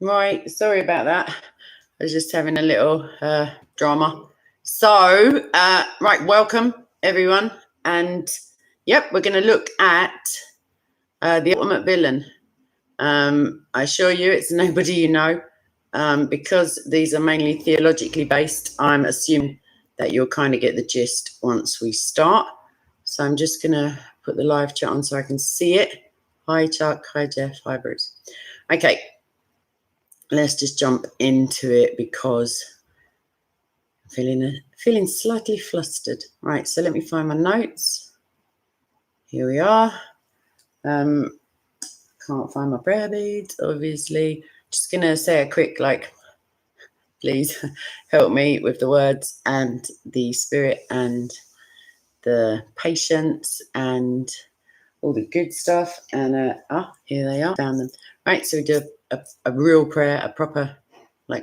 Right, sorry about that. I was just having a little drama. So, right, welcome everyone. And yep, we're going to look at the ultimate villain. I assure you it's nobody you know, because these are mainly theologically based. I'm assuming that you'll kind of get the gist once we start. So I'm just going to put the live chat on so I can see it. Hi, Chuck. Hi, Jeff. Hi, Bruce. Okay. Let's just jump into it because I'm feeling slightly flustered. Right, so let me find my notes. Here we are. Can't find my prayer beads, obviously. Just gonna say a quick, please help me with the words and the spirit and the patience and all the good stuff. And here they are. Found them. Right, so we do a real prayer, a proper,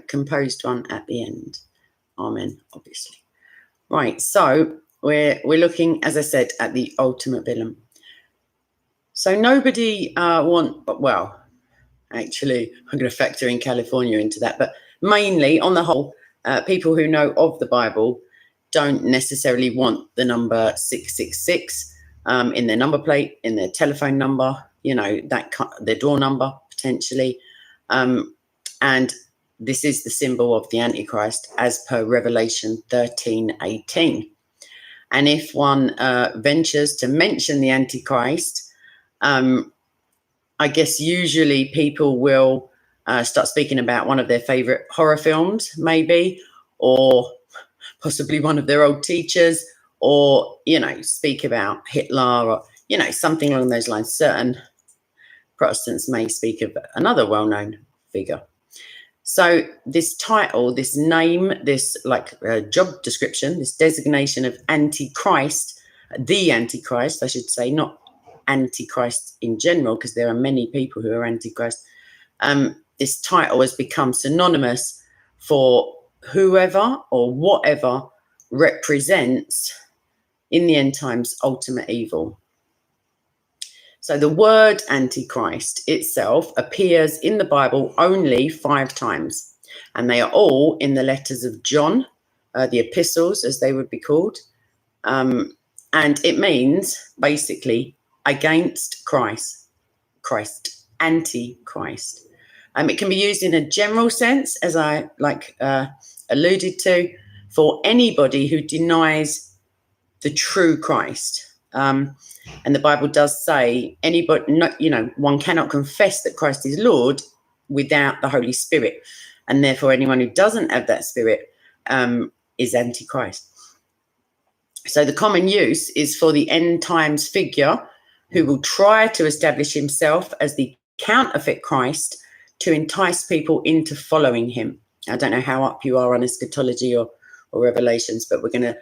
composed one at the end. Amen, obviously. Right, so we're looking, as I said, at the ultimate villain. So nobody actually, I'm going to factor in California into that, but mainly, on the whole, people who know of the Bible don't necessarily want the number 666 in their number plate, in their telephone number, their door number, potentially. And this is the symbol of the Antichrist as per Revelation 13:18. And if one ventures to mention the Antichrist, I guess usually people will start speaking about one of their favorite horror films, maybe, or possibly one of their old teachers, or, speak about Hitler or, something along those lines. Certain Protestants may speak of another well-known figure. So this title, this name, this job description, this designation of Antichrist, the Antichrist, I should say, not Antichrist in general, because there are many people who are Antichrist. This title has become synonymous for whoever or whatever represents, in the end times, ultimate evil. So the word Antichrist itself appears in the Bible only 5 times, and they are all in the letters of John, the epistles, as they would be called. And it means basically against Christ, Antichrist. It can be used in a general sense, as I alluded to, for anybody who denies the true Christ. And the Bible does say one cannot confess that Christ is Lord without the Holy Spirit. And therefore, anyone who doesn't have that Spirit is Antichrist. So the common use is for the end times figure who will try to establish himself as the counterfeit Christ to entice people into following him. I don't know how up you are on eschatology or Revelations, but we're going to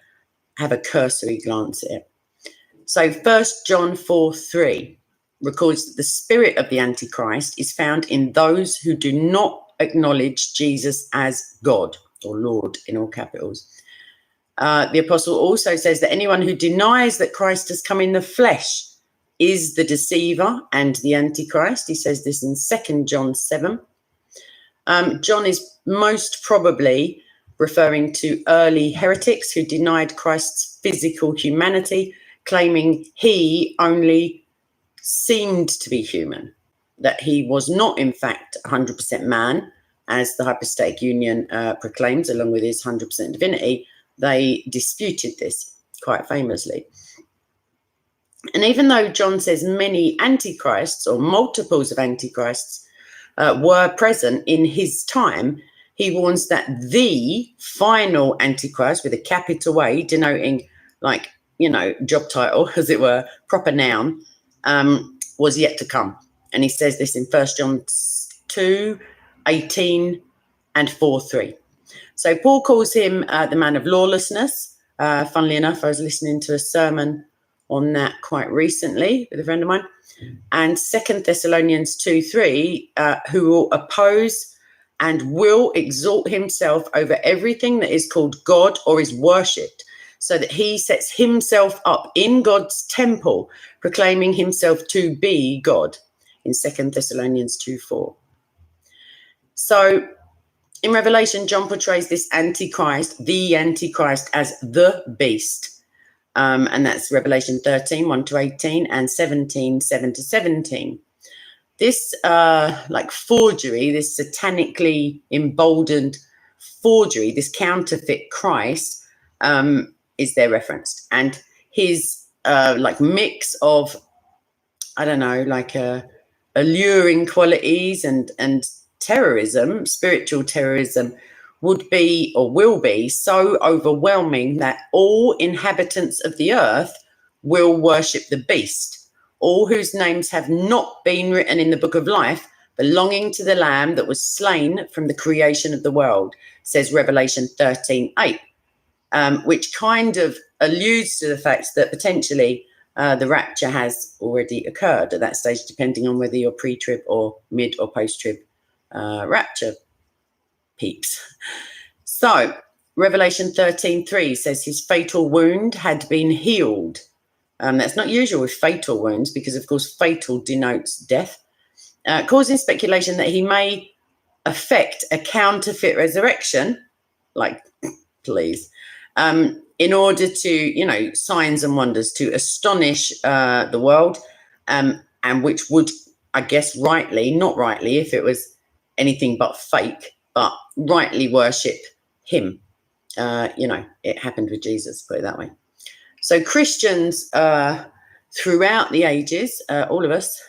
have a cursory glance at it. So 1 John 4:3 records that the spirit of the Antichrist is found in those who do not acknowledge Jesus as God, or Lord in all capitals. The apostle also says that anyone who denies that Christ has come in the flesh is the deceiver and the Antichrist. He says this in 2 John 7. John is most probably referring to early heretics who denied Christ's physical humanity, claiming he only seemed to be human, that he was not, in fact, 100% man, as the hypostatic union proclaims, along with his 100% divinity. They disputed this quite famously. And even though John says many antichrists or multiples of antichrists were present in his time, he warns that the final antichrist, with a capital A, denoting job title, as it were, proper noun, was yet to come. And he says this in 1 John 2:18 and 4:3. So Paul calls him the man of lawlessness. Funnily enough, I was listening to a sermon on that quite recently with a friend of mine. And 2 Thessalonians 2:3, who will oppose and will exalt himself over everything that is called God or is worshipped, so that he sets himself up in God's temple, proclaiming himself to be God, in 2 Thessalonians 2:4. So in Revelation, John portrays this Antichrist, the Antichrist, as the beast. And that's Revelation 13, 1 to 18, and 17, 7 to 17. This like forgery, this satanically emboldened forgery, this counterfeit Christ is there referenced. And his like mix of, I don't know, like alluring qualities and terrorism, spiritual terrorism, would be or will be so overwhelming that all inhabitants of the earth will worship the beast, all whose names have not been written in the book of life, belonging to the Lamb that was slain from the creation of the world, says Revelation 13:8, which kind of alludes to the fact that potentially the rapture has already occurred at that stage, depending on whether you're pre-trib or mid or post-trib rapture peaks. So Revelation 13:3 says his fatal wound had been healed. That's not usual with fatal wounds because, of course, fatal denotes death, causing speculation that he may affect a counterfeit resurrection, like, please, in order to, signs and wonders to astonish the world, and which would, I guess, not rightly, if it was anything but fake, but rightly worship him. It happened with Jesus, put it that way. So Christians throughout the ages, all of us,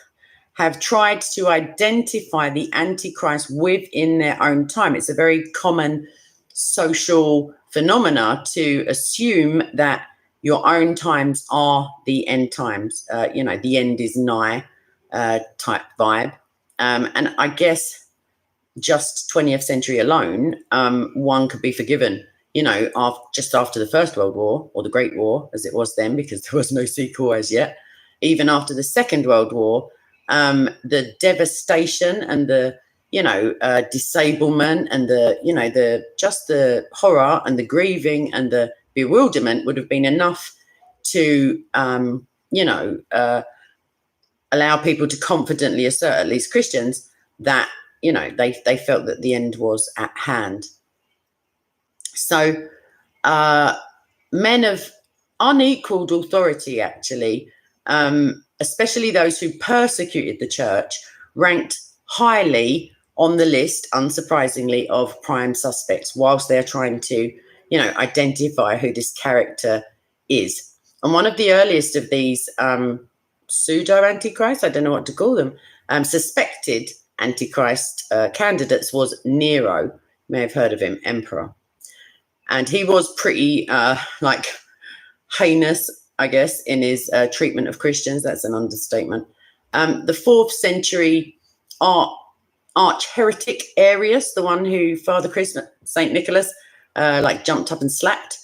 have tried to identify the Antichrist within their own time. It's a very common social phenomena to assume that your own times are the end times, the end is nigh type vibe. And I guess just 20th century alone, one could be forgiven, just after the First World War, or the Great War as it was then, because there was no sequel as yet. Even after the Second World War, the devastation and the disablement and the horror and the grieving and the bewilderment would have been enough to allow people to confidently assert, at least Christians, that they felt that the end was at hand. So men of unequaled authority, actually, especially those who persecuted the church, ranked highly on the list, unsurprisingly, of prime suspects, whilst they're trying to, identify who this character is. And one of the earliest of these pseudo-antichrists, I don't know what to call them, suspected antichrist candidates was Nero. You may have heard of him, emperor. And he was pretty heinous, I guess, in his treatment of Christians. That's an understatement. The 4th century arch heretic Arius, the one who Father Christmas, St. Nicholas, jumped up and slapped,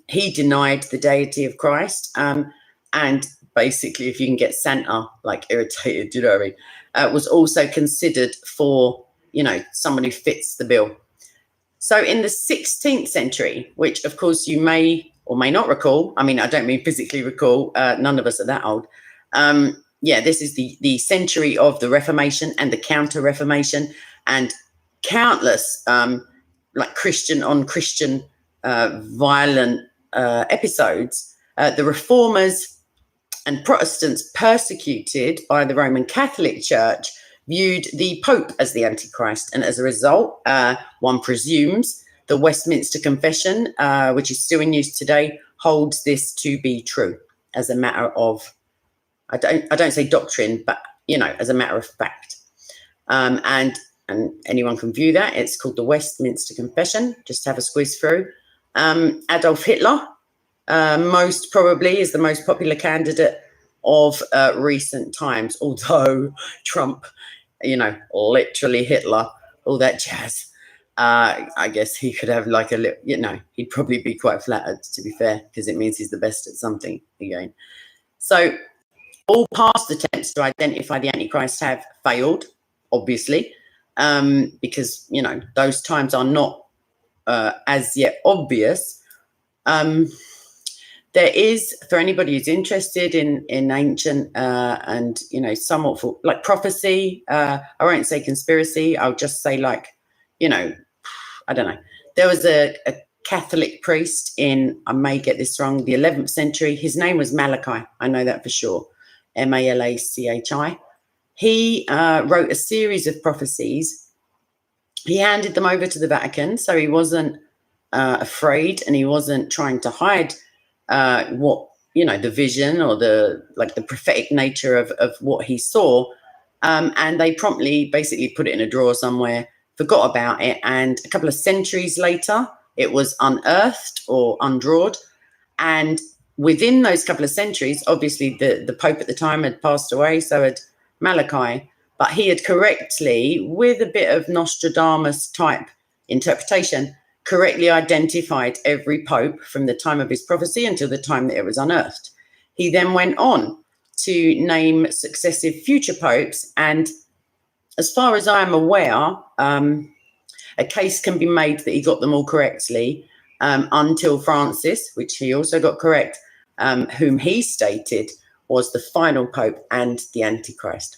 he denied the deity of Christ. And basically, if you can get Santa irritated, you know what I mean, was also considered for, someone who fits the bill. So in the 16th century, which of course you may or may not recall, I mean, I don't mean physically recall, none of us are that old. This is the century of the Reformation and the Counter-Reformation, and countless Christian on Christian violent episodes. The Reformers and Protestants persecuted by the Roman Catholic Church viewed the Pope as the Antichrist, and as a result, one presumes the Westminster Confession, which is still in use today, holds this to be true as a matter of, I don't say doctrine, but as a matter of fact. And anyone can view that. It's called the Westminster Confession. Just have a squeeze through. Adolf Hitler, most probably, is the most popular candidate of recent times, although Trump, literally Hitler, all that jazz. I guess he could have a little, he'd probably be quite flattered, to be fair, because it means he's the best at something again. So all past attempts to identify the Antichrist have failed, obviously, because, those times are not as yet obvious. There is, for anybody who's interested in ancient and, you know, somewhat for, like prophecy, I won't say conspiracy, I'll just say, like, you know, I don't know. There was a Catholic priest in, I may get this wrong, the 11th century. His name was Malachi. I know that for sure. Malachi. He wrote a series of prophecies. He handed them over to the Vatican, so he wasn't afraid, and he wasn't trying to hide what, you know, the vision or the prophetic nature of what he saw. And they promptly basically put it in a drawer somewhere, forgot about it, and a couple of centuries later, it was unearthed or undrawed. And within those couple of centuries, obviously the Pope at the time had passed away, so had Malachi, but he had correctly, with a bit of Nostradamus type interpretation, correctly identified every pope from the time of his prophecy until the time that it was unearthed. He then went on to name successive future popes, and as far as I am aware, a case can be made that he got them all correctly until Francis, which he also got correct, whom he stated was the final pope and the Antichrist.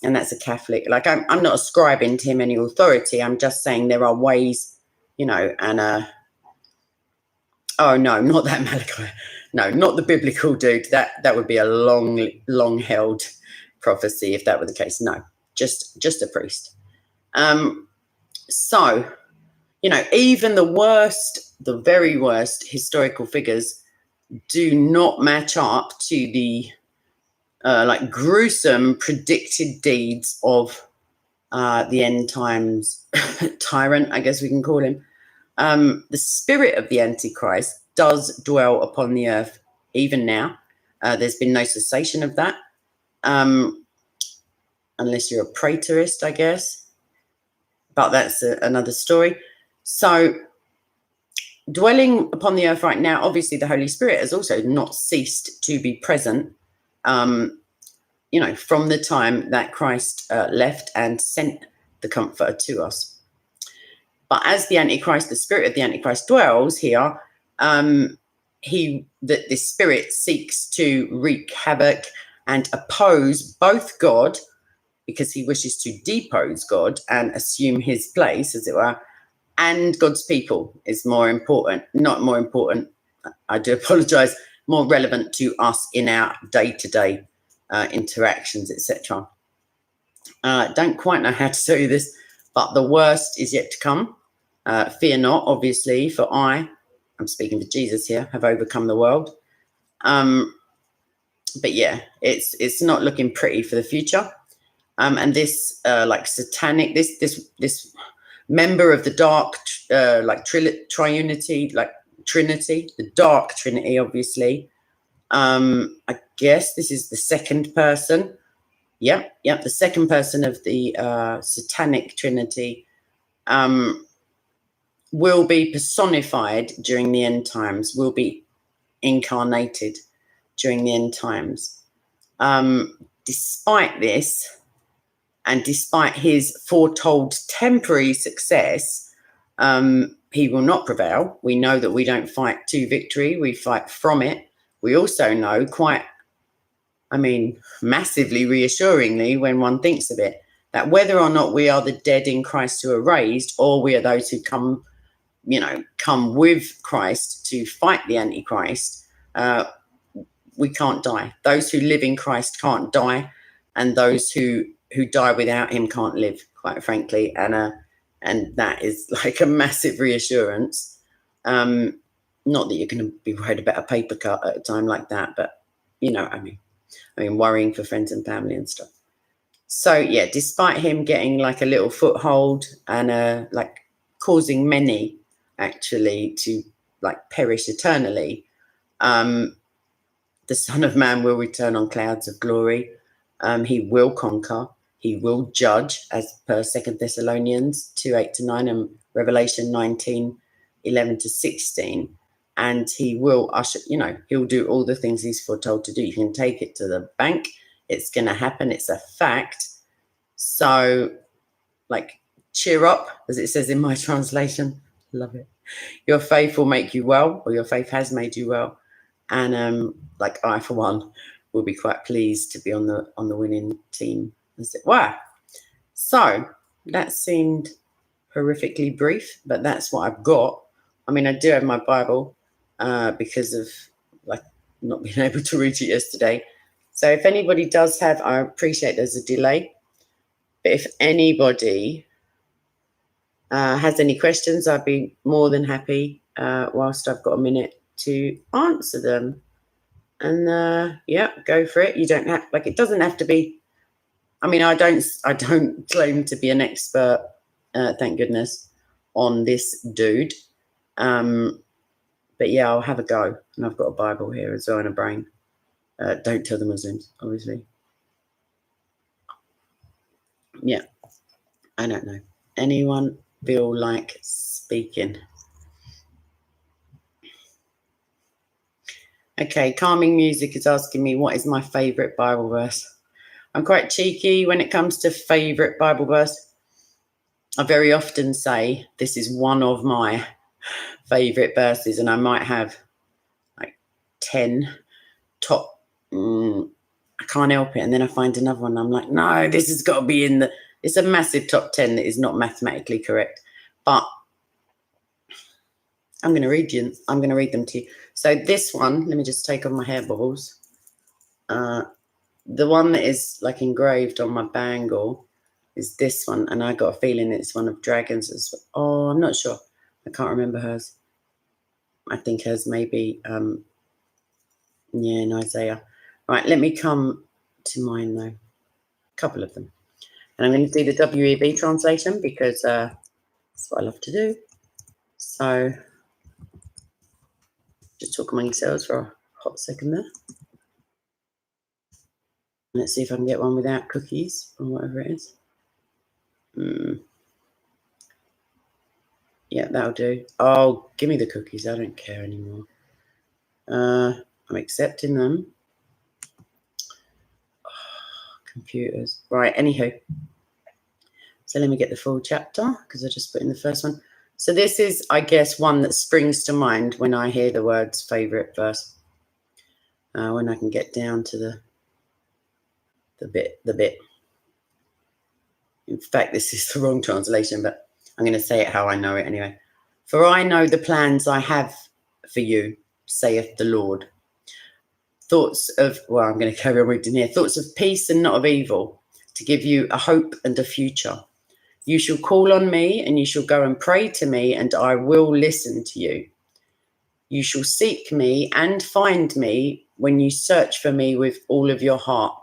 And that's a Catholic. Like, I'm not ascribing to him any authority. I'm just saying there are ways, you know, and oh no, not that Malachi. No, not the biblical dude. That would be a long held prophecy if that were the case. No, just a priest. So, you know, even the very worst historical figures do not match up to the like gruesome predicted deeds of the end times tyrant, I guess we can call him. The spirit of the Antichrist does dwell upon the earth even now. There's been no cessation of that, unless you're a praetorist, I guess. But that's another story. So, dwelling upon the earth right now, obviously the Holy Spirit has also not ceased to be present, you know, from the time that Christ left and sent the Comforter to us. But as the Antichrist, the spirit of the Antichrist dwells here, this spirit seeks to wreak havoc and oppose both God, because he wishes to depose God and assume his place, as it were, and God's people is more important, not more important, I do apologize, more relevant to us in our day-to-day interactions, etc. Don't quite know how to tell you this, but the worst is yet to come. Fear not, obviously, for I'm speaking for Jesus here, have overcome the world. But yeah, it's not looking pretty for the future. And this like satanic, this member of the dark like triunity, like Trinity, the dark Trinity, obviously. I guess this is the second person. Yep, the second person of the satanic Trinity will be personified during the end times, will be incarnated during the end times. Despite this, and despite his foretold temporary success, he will not prevail. We know that we don't fight to victory, we fight from it. We also know massively reassuringly, when one thinks of it, that whether or not we are the dead in Christ who are raised, or we are those who come with Christ to fight the Antichrist, we can't die. Those who live in Christ can't die, and those who die without him can't live, quite frankly. And that is like a massive reassurance. Not that you're going to be worried about a paper cut at a time like that, but you know, I mean, worrying for friends and family and stuff. So yeah, despite him getting like a little foothold and like causing many actually to like perish eternally, the Son of Man will return on clouds of glory. He will conquer. He will judge, as per 2 Thessalonians 2:8-9 and Revelation 19:11-16. And he will usher, he'll do all the things he's foretold to do. You can take it to the bank. It's going to happen. It's a fact. So, like, cheer up, as it says in my translation. Love it. Your faith will make you well, or your faith has made you well. And like I, for one, will be quite pleased to be on the winning team. As it were. So that seemed horrifically brief, but that's what I've got. I mean, I do have my Bible because of like not being able to read it yesterday. So if anybody does have, I appreciate there's a delay, but if anybody has any questions, I'd be more than happy whilst I've got a minute to answer them. And yeah, go for it. You don't have, like, it doesn't have to be. I mean, I don't claim to be an expert, thank goodness, on this dude. But yeah, I'll have a go. And I've got a Bible here as well and a brain. Don't tell the Muslims, obviously. Yeah, I don't know. Anyone feel like speaking? Okay, calming music is asking me what is my favourite Bible verse. I'm quite cheeky when it comes to favourite Bible verse. I very often say this is one of my favourite verses, and I might have like 10 top. I can't help it, and then I find another one. I'm like, no, this has got to be in the. It's a massive top 10 that is not mathematically correct, but I'm going to read you. I'm going to read them to you. So this one, let me just take off my hair bubbles. The one that is like engraved on my bangle is this one, and I got a feeling it's one of Dragons as well. Oh, I'm not sure. I can't remember hers. I think hers maybe, in Isaiah. Right, let me come to mine though. A couple of them. And I'm going to do the WEB translation because that's what I love to do. So just talk among yourselves for a hot second there. Let's see if I can get one without cookies or whatever it is. Yeah, that'll do. Oh, give me the cookies. I don't care anymore. I'm accepting them. Oh, computers. Right, anywho. So let me get the full chapter because I just put in the first one. So this is, I guess, one that springs to mind when I hear the words favourite verse. When I can get down to the bit. In fact, this is the wrong translation, but I'm going to say it how I know it anyway. For I know the plans I have for you, saith the Lord. Thoughts of, well, I'm going to carry on reading here. Thoughts of peace and not of evil, to give you a hope and a future. You shall call on me, and you shall go and pray to me, and I will listen to you. You shall seek me and find me when you search for me with all of your heart.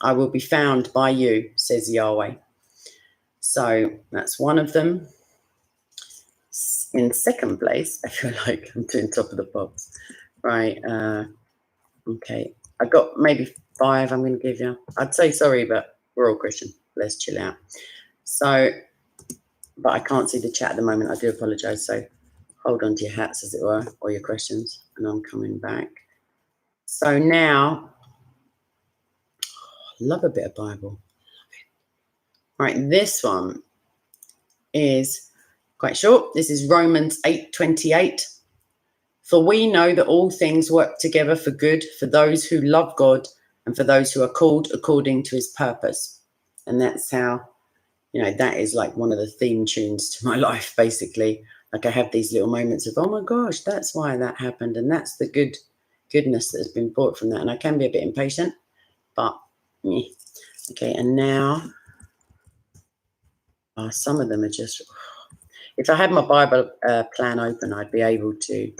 I will be found by you, says Yahweh. So that's one of them. In second place, I feel like I'm doing top of the pops. Right. Okay. I got maybe 5 I'm going to give you. I'd say sorry, but we're all Christian. Let's chill out. So, but I can't see the chat at the moment. I do apologise. So hold on to your hats, as it were, or your questions, and I'm coming back. So now, I love a bit of Bible. Right, this one is quite short. This is Romans 8:28. For we know that all things work together for good for those who love God and for those who are called according to his purpose. And that's how, that is like one of the theme tunes to my life, basically. Like I have these little moments of, oh my gosh, that's why that happened. And that's the goodness that has been brought from that. And I can be a bit impatient, but yeah. Okay, and now some of them are just, if I had my Bible plan open, I'd be able to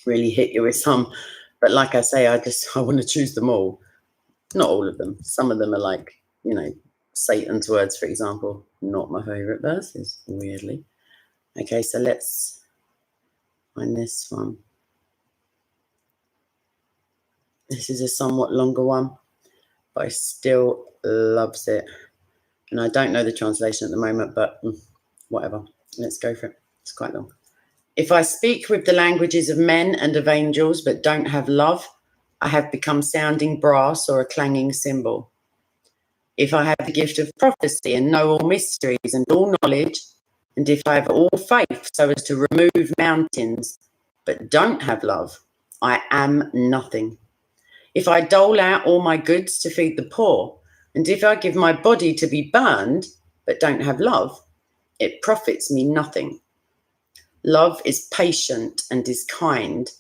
really hit you with some. But like I say, I want to choose them all. Not all of them. Some of them are like, Satan's words, for example, not my favorite verses, weirdly. Okay, so let's find this one. This is a somewhat longer one, but I still loves it. And I don't know the translation at the moment, but whatever. Let's go for it. It's quite long. If I speak with the languages of men and of angels, but don't have love, I have become sounding brass or a clanging cymbal. If I have the gift of prophecy and know all mysteries and all knowledge, and if I have all faith so as to remove mountains, but don't have love, I am nothing. If I dole out all my goods to feed the poor, and if I give my body to be burned, but don't have love, it profits me nothing. Love is patient and is kind.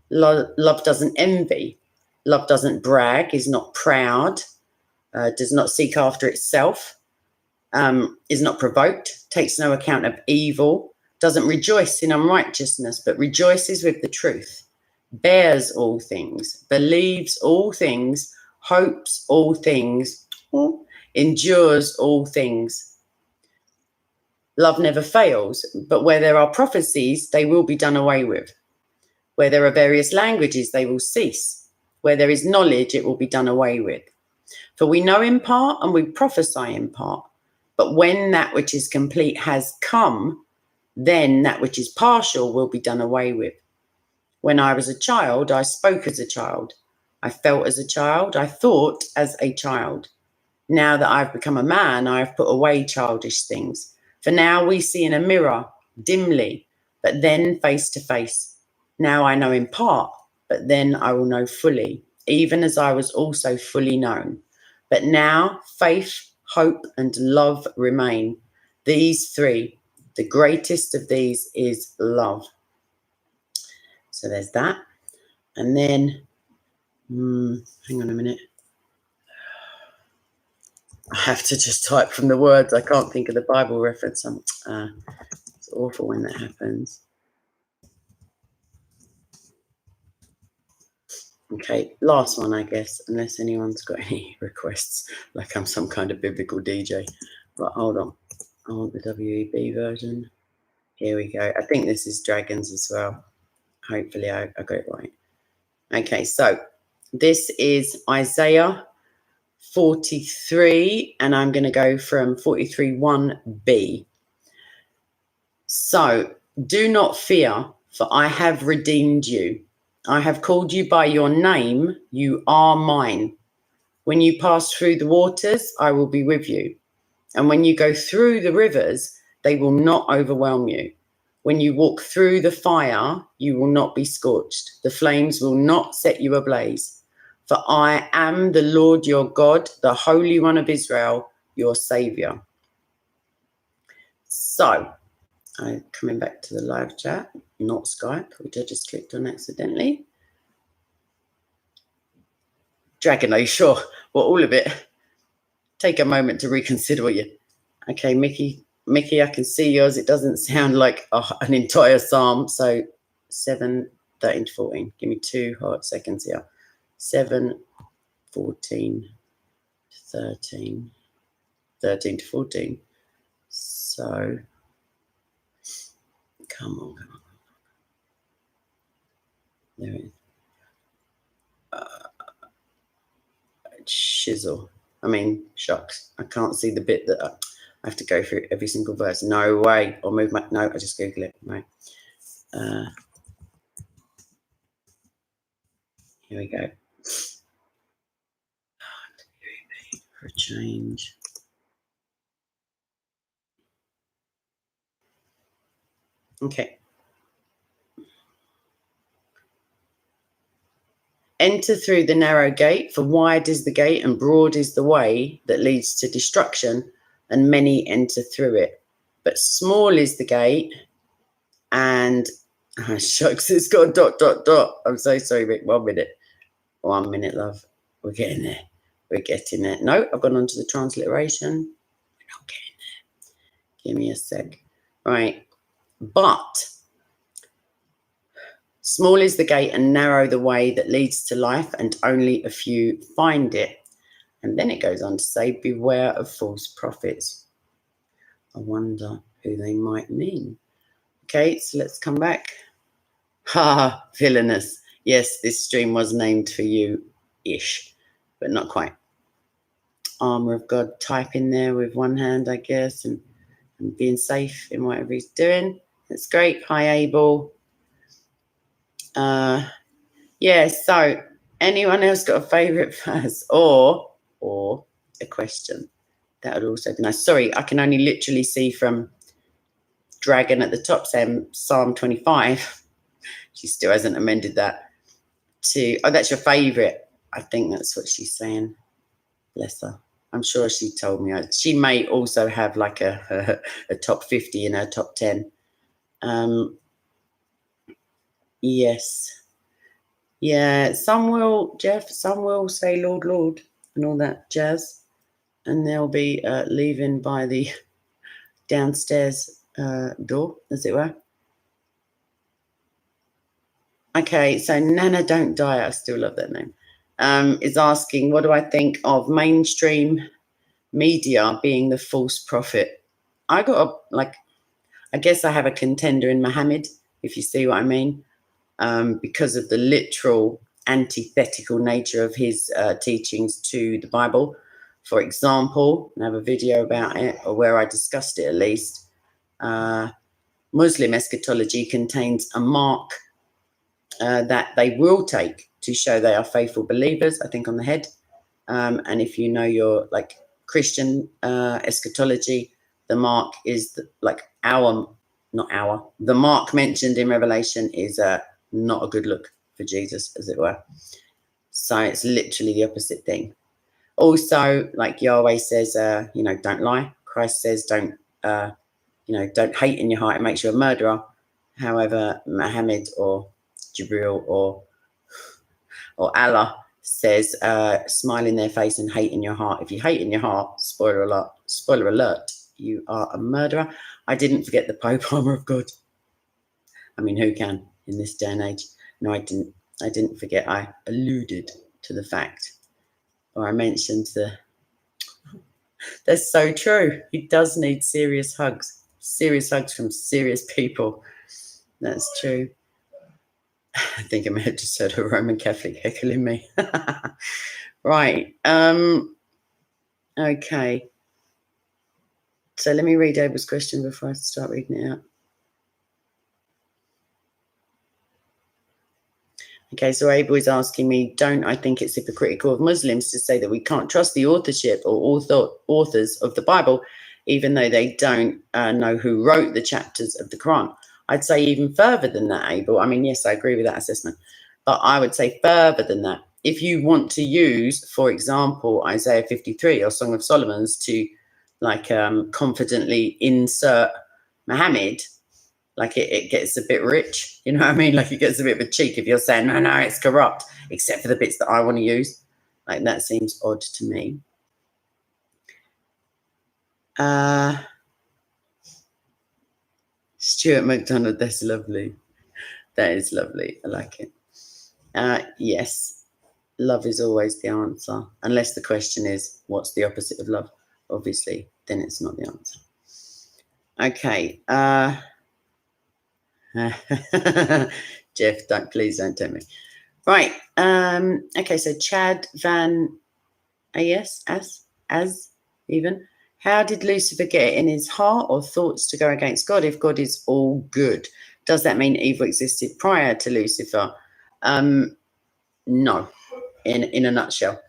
Love doesn't envy. Love doesn't brag, is not proud, does not seek after itself, is not provoked, takes no account of evil, doesn't rejoice in unrighteousness, but rejoices with the truth, bears all things, believes all things, hopes all things, endures all things. Love never fails, but where there are prophecies, they will be done away with. Where there are various languages, they will cease. Where there is knowledge, it will be done away with. For we know in part and we prophesy in part. But when that which is complete has come, then that which is partial will be done away with. When I was a child, I spoke as a child. I felt as a child. I thought as a child. Now that I've become a man, I have put away childish things. For now we see in a mirror, dimly, but then face to face. Now I know in part, but then I will know fully, even as I was also fully known. But now faith, hope, and love remain. These three, the greatest of these is love. So there's that. And then, hang on a minute. I have to just type from the words. I can't think of the Bible reference. It's awful when that happens. Okay, last one, I guess, unless anyone's got any requests, like I'm some kind of biblical DJ. But hold on. I want the WEB version. Here we go. I think this is dragons as well. Hopefully I got it right. Okay, so this is Isaiah 43, and I'm going to go from 43:1b. So, do not fear, for I have redeemed you. I have called you by your name. You are mine. When you pass through the waters, I will be with you. And when you go through the rivers, they will not overwhelm you. When you walk through the fire, you will not be scorched. The flames will not set you ablaze. For I am the Lord your God, the Holy One of Israel, your Saviour. So, I'm coming back to the live chat, not Skype, which I just clicked on accidentally. Dragon, are you sure? Well, all of it. Take a moment to reconsider what you... Okay, Mickey, I can see yours. It doesn't sound like an entire psalm. So 7, 13 to 14. Give me 2 hot seconds here. 7, 14, 13, 13 to 14. So, come on. There it is. Shizzle. I mean, shucks. I can't see the bit that I have to go through every single verse. No way. I'll move my... No, I just Google it. Right. Here we go. For a change. Okay. Enter through the narrow gate, for wide is the gate and broad is the way that leads to destruction, and many enter through it. But small is the gate, and shucks, it's got ... I'm so sorry, Rick. 1 minute. 1 minute, love. We're getting there. We're getting there. No, I've gone on to the transliteration. We're not getting there. Give me a sec. Right. But small is the gate and narrow the way that leads to life, and only a few find it. And then it goes on to say, beware of false prophets. I wonder who they might mean. Okay, so let's come back. Ha, villainous. Yes, this stream was named for you-ish, but not quite. Armor of God, type in there with one hand, I guess, and being safe in whatever he's doing. That's great. Hi, Abel. Yeah, so anyone else got a favourite verse or a question? That would also be nice. Sorry, I can only literally see from Dragon at the top saying Psalm 25. She still hasn't amended that. to, oh, that's your favourite. I think that's what she's saying. Bless her. I'm sure she told me. She may also have like a top 50 in her top 10. Yes. Yeah, some will, Jeff, some will say Lord, Lord, and all that jazz. And they'll be leaving by the downstairs door, as it were. Okay, so Nana Don't Die, I still love that name, is asking, what do I think of mainstream media being the false prophet? I guess I have a contender in Muhammad, if you see what I mean, because of the literal antithetical nature of his teachings to the Bible. For example, I have a video about it, or where I discussed it at least. Muslim eschatology contains a mark that they will take to show they are faithful believers, I think on the head. And if you know your like Christian eschatology, the mark is the mark mentioned in Revelation is not a good look for Jesus, as it were. So it's literally the opposite thing. Also, like Yahweh says, don't lie. Christ says, don't hate in your heart. It makes you a murderer. However, Muhammad or Jibril or Allah says, smile in their face and hate in your heart. If you hate in your heart, spoiler alert, you are a murderer. I didn't forget the Pope armor of God. I mean, who can in this day and age? No, I didn't forget. I alluded to the fact, or I mentioned that's so true. He does need serious hugs from serious people. That's true. I think I may have just heard a Roman Catholic heckling me. Right. Okay. So let me read Abel's question before I start reading it out. Okay, so Abel is asking me, don't I think it's hypocritical of Muslims to say that we can't trust the authorship or authors of the Bible, even though they don't know who wrote the chapters of the Quran? I'd say even further than that, Abel. I mean, yes, I agree with that assessment, but I would say further than that. If you want to use, for example, Isaiah 53 or Song of Solomon's to confidently insert Muhammad, like it gets a bit rich, you know what I mean? Like it gets a bit of a cheek if you're saying, no, it's corrupt, except for the bits that I want to use. Like that seems odd to me. Stuart McDonald, that's lovely. That is lovely. I like it. Yes, love is always the answer. Unless the question is, what's the opposite of love? Obviously, then it's not the answer. Okay. Jeff, please don't tell me. Right. Okay, so Chad Van as even. How did Lucifer get it in his heart or thoughts to go against God if God is all good? Does that mean evil existed prior to Lucifer? No, in a nutshell.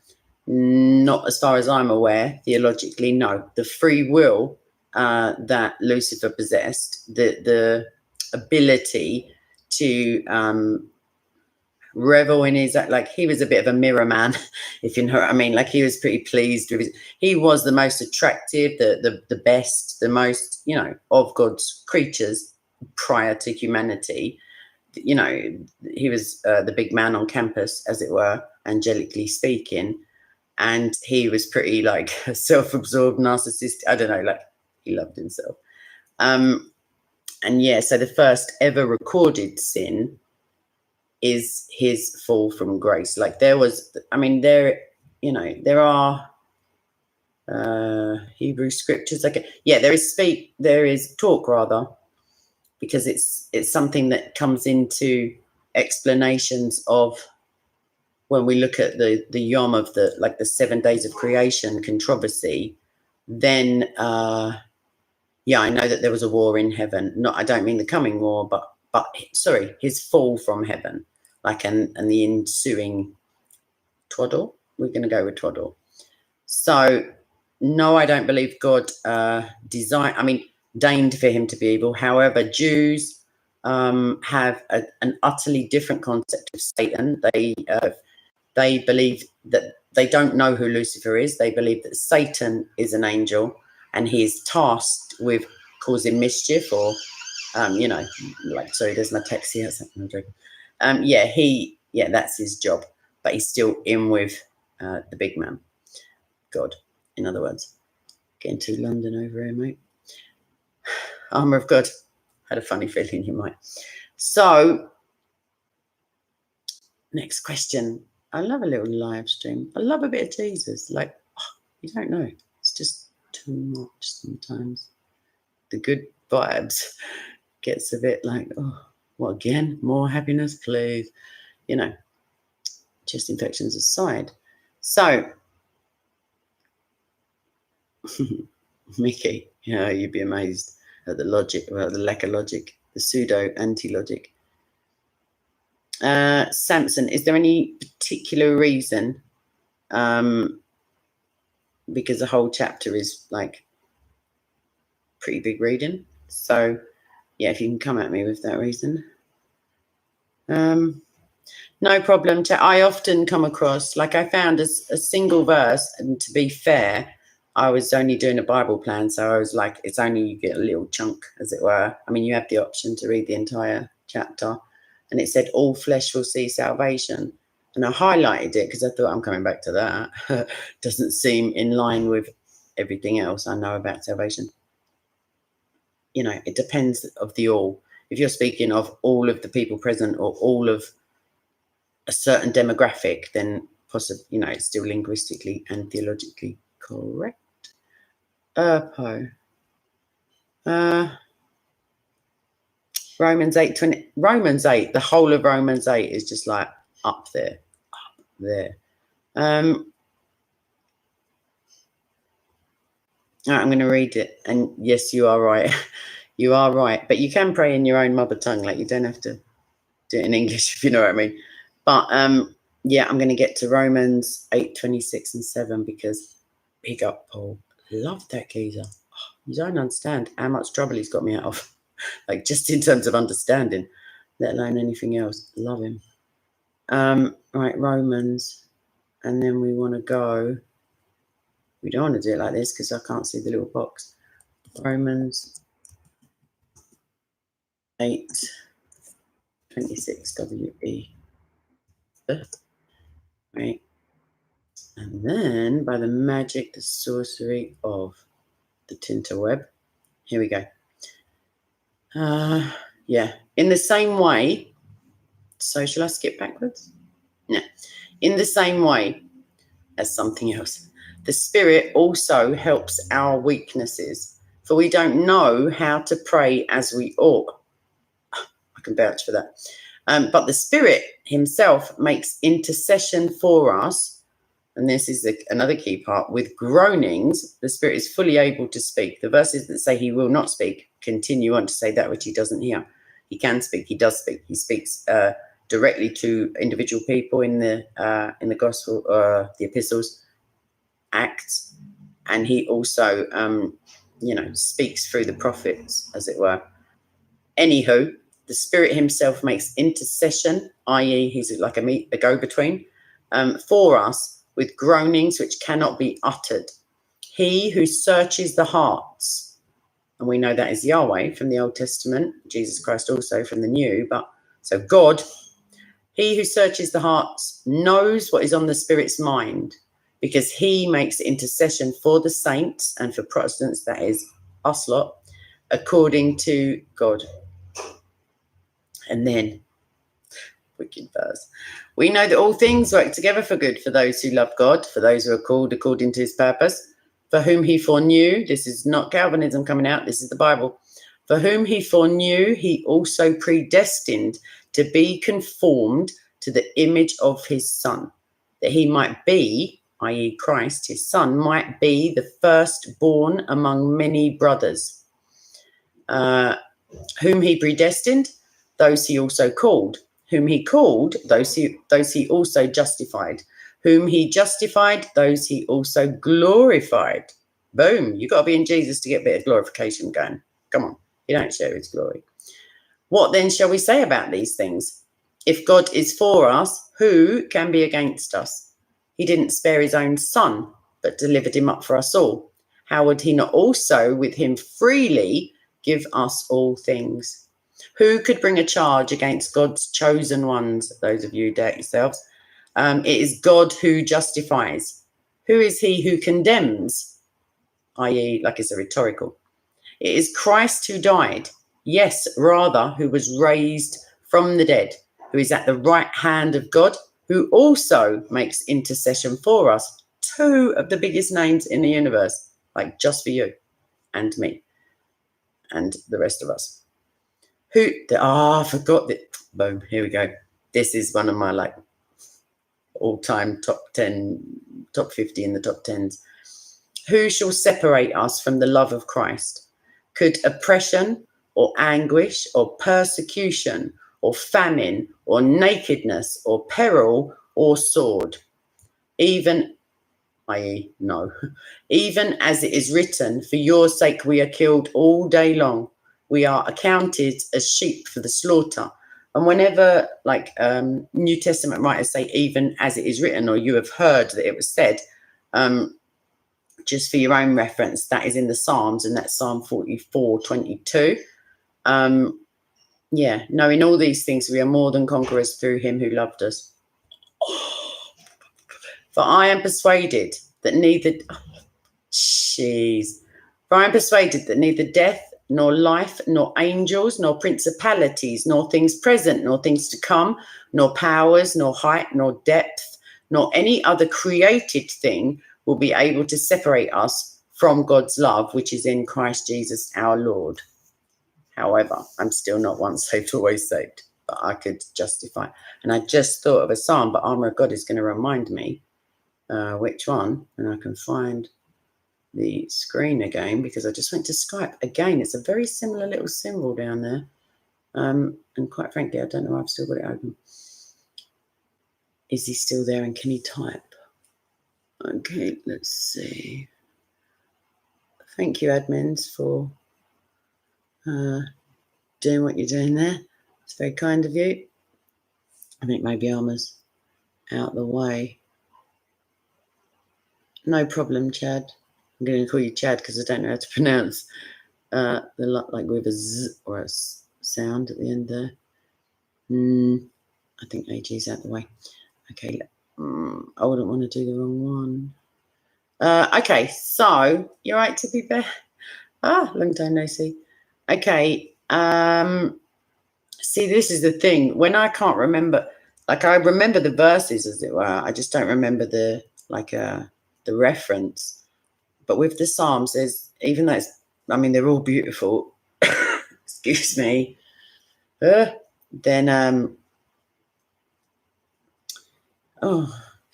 Not as far as I'm aware, theologically, no. The free will that Lucifer possessed, the ability to revel in his, like, he was a bit of a mirror man, if you know what I mean. Like, he was pretty pleased with he was the most attractive, the best, the most, of God's creatures prior to humanity. He was the big man on campus, as it were, angelically speaking. And he was pretty like self-absorbed, narcissistic. I don't know, like he loved himself. And yeah, so the first ever recorded sin is his fall from grace. Like there are Hebrew scriptures. There is talk rather, because it's something that comes into explanations of when we look at the Yom of the 7 days of creation controversy. Then I know that there was a war in heaven. I don't mean the coming war, but sorry, his fall from heaven, and the ensuing twaddle. We're going to go with twaddle. So no, I don't believe God deigned for him to be evil. However, Jews have an utterly different concept of Satan. They believe that they don't know who Lucifer is. They believe that Satan is an angel and he's tasked with causing mischief or, like, sorry, there's my text here. That's his job, but he's still in with the big man, God, in other words. Getting to London over here, mate. Armour of God. Had a funny feeling you might. So, next question. I love a little live stream. I love a bit of Jesus. Like, you don't know. It's just too much sometimes. The good vibes gets a bit like, oh, what again? More happiness, please. Chest infections aside. So, Mickey, you'd be amazed at the logic, well, the lack of logic, the pseudo anti-logic. Samson, is there any particular reason? Because the whole chapter is like pretty big reading. So, yeah, if you can come at me with that reason. No problem. I often come across, like I found a single verse, and to be fair, I was only doing a Bible plan, so I was like, it's only you get a little chunk, as it were. I mean, you have the option to read the entire chapter, and it said, all flesh will see salvation. And I highlighted it because I thought, I'm coming back to that. Doesn't seem in line with everything else I know about salvation. It depends of the all. If you're speaking of all of the people present or all of a certain demographic, then possibly, it's still linguistically and theologically correct. Romans 8:20. Romans 8. The whole of Romans 8 is just like up there. I'm going to read it, and yes, you are right. You are right, but you can pray in your own mother tongue. Like, you don't have to do it in English, if you know what I mean. But I'm going to get to Romans 8:26 and 7 because big up Paul. Love that geezer. You don't understand how much trouble he's got me out of. Like, just in terms of understanding, let alone anything else. Love him. Right, Romans, and then we want to go. We don't want to do it like this because I can't see the little box. Romans 8:26 WE. Right. And then by the magic, the sorcery of the tinterweb. Here we go. In the same way. So shall I skip backwards? No. In the same way as something else, the Spirit also helps our weaknesses, for we don't know how to pray as we ought. I can vouch for that. But the Spirit himself makes intercession for us, and this is another key part, with groanings. The Spirit is fully able to speak. The verses that say he will not speak continue on to say that which he doesn't hear. He can speak. He does speak. He speaks directly to individual people in the gospel, the epistles, Acts, and he also, speaks through the prophets, as it were. Anywho, the Spirit himself makes intercession, i.e., he's like a go-between, for us with groanings which cannot be uttered. He who searches the hearts, and we know that is Yahweh from the Old Testament, Jesus Christ also from the New, but so God, he who searches the hearts knows what is on the Spirit's mind, because he makes intercession for the saints and for Protestants, that is us lot, according to God. And then, wicked verse, we know that all things work together for good for those who love God, for those who are called according to his purpose, for whom he foreknew. This is not Calvinism coming out, this is the Bible. For whom he foreknew, he also predestined to be conformed to the image of his Son, that he might be, i.e. Christ, his Son, might be the firstborn among many brothers. Whom he predestined, those he also called. Whom he called, those he also justified. Whom he justified, those he also glorified. Boom. You've got to be in Jesus to get a bit of glorification going. Come on. You don't share his glory. What then shall we say about these things? If God is for us, who can be against us? He didn't spare his own son, but delivered him up for us all. How would he not also with him freely give us all things? Who could bring a charge against God's chosen ones? Those of you who doubt yourselves. It is God who justifies. Who is he who condemns? I.e., like it's a rhetorical. It is Christ who died. Yes, rather, who was raised from the dead, who is at the right hand of God, who also makes intercession for us. Two of the biggest names in the universe, like just for you and me and the rest of us. I forgot that. Boom, here we go. This is one of my like all-time top 10, top 50 in the top 10s. Who shall separate us from the love of Christ? Could oppression or anguish or persecution or famine or nakedness or peril or sword? Even, i.e., no, even as it is written, for your sake we are killed all day long. We are accounted as sheep for the slaughter. And whenever like New Testament writers say, even as it is written, or you have heard that it was said, just for your own reference, that is in the Psalms, and that's Psalm 44:22. Knowing all these things, we are more than conquerors through him who loved us. For I am persuaded that neither death, nor life, nor angels, nor principalities, nor things present, nor things to come, nor powers, nor height, nor depth, nor any other created thing will be able to separate us from God's love, which is in Christ Jesus our Lord. However, I'm still not once saved, always saved, but I could justify. And I just thought of a psalm, but Armour of God is going to remind me which one, and I can find the screen again because I just went to Skype. Again, it's a very similar little symbol down there. And quite frankly, I don't know, I've still got it open. Is he still there and can he type? Okay, let's see. Thank you, admins, for doing what you're doing there. It's very kind of you. I think maybe Armour's out the way. No problem, Chad. I'm going to call you Chad because I don't know how to pronounce the like with a Z or a sound at the end there. I think AG's out the way. Okay, I wouldn't want to do the wrong one. Okay, so you're right to be back. Long time no see. Okay, see, this is the thing. When I can't remember, like I remember the verses as it were, I just don't remember the reference. But with the Psalms, there's, even though it's, I mean, they're all beautiful. Excuse me. Then